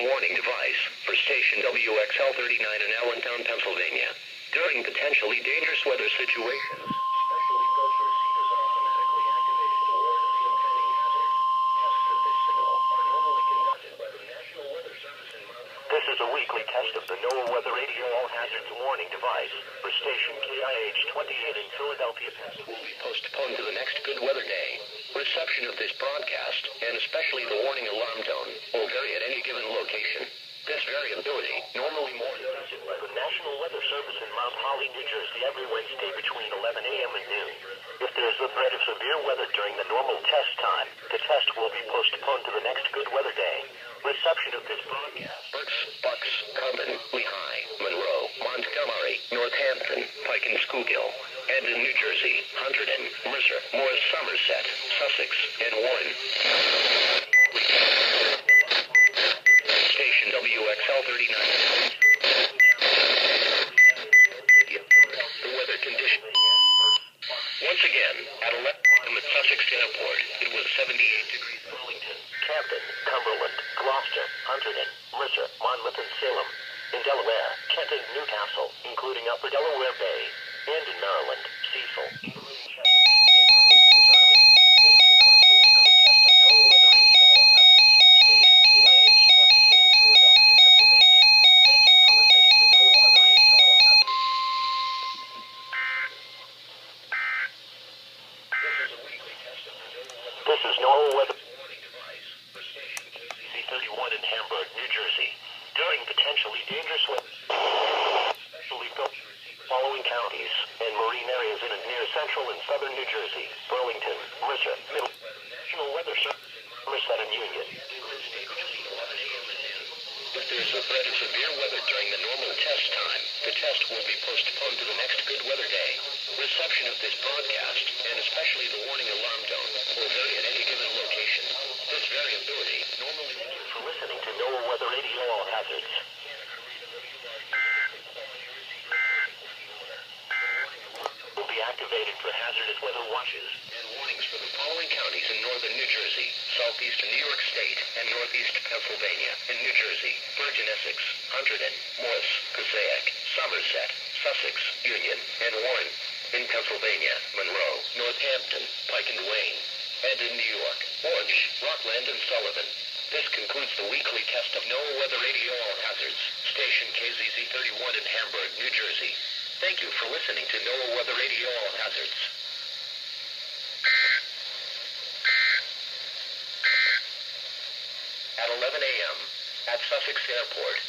warning device for station WXL39 in Allentown, Pennsylvania. During potentially dangerous weather situations, specially filter receivers are automatically activated to warn of the impending hazard. Tests of this signal are normally conducted by the National Weather Service in Mount Holly. This is a weekly test of the NOAA Weather Radio All Hazards Warning device for station KIH28 in Philadelphia, Pennsylvania. Will be postponed to the next good weather day. Reception of this broadcast, and especially the warning alarm tone, will vary at any given location. This variability, normally more noticeable by the National Weather Service in Mount Holly, New Jersey, every Wednesday between 11 a.m. and noon. If there is a threat of severe weather during the normal test time, the test will be postponed to the next good weather day. Reception of this broadcast. Berks, Bucks, Common, Lehigh, Monroe, Montgomery, Northampton, Pike and Schuylkill, and in New Jersey, Hunterdon, Mercer, Morris, Somerset, Sussex, and Warren. Station WXL39. The weather condition. Once again, at 11 a.m. at Sussex Airport, it was 78 degrees Burlington, Camden, Cumberland, Gloucester, Hunterdon, Mercer, Monmouth, and Salem. In Delaware, Kent and Newcastle, including Upper Delaware Bay, and in Maryland, Cecil, including Chesapeake Bay, Norfolk, Rhode Island. This concludes the weekly test of NOAA Weather Radio All Hazards, station KIH28 in Philadelphia, Pennsylvania. Thank you for listening to NOAA Weather Radio All Hazards. This is NOAA Weather Warning device for station KZZ31 in Hamburg, New Jersey. During potentially dangerous weather, especially following counties and marine areas in and near central and southern New Jersey, Burlington, Mercer, Middle, National Weather Service, Somerset and Union. If there's a threat of severe weather during the normal test time, the test will be postponed to the next good weather day. Reception of this broadcast, and especially the warning alarm tone, will vary at any given location. This variability normally leads for listening to NOAA Weather Radio All Hazards. Will be activated for hazardous weather watches and warnings for the following counties in northern New Jersey, southeastern New York State, and northeast Pennsylvania, in New Jersey, Virgin Essex, Hunterdon, Morris, Passaic, Somerset, Sussex, Union, and Warren. In Pennsylvania, Monroe, Northampton, Pike and Wayne, and in New York, Orange, Rockland, and Sullivan. This concludes the weekly test of NOAA Weather Radio All Hazards, station KZZ31 in Hamburg, New Jersey. Thank you for listening to NOAA Weather Radio All Hazards. At 11 a.m. at Sussex Airport,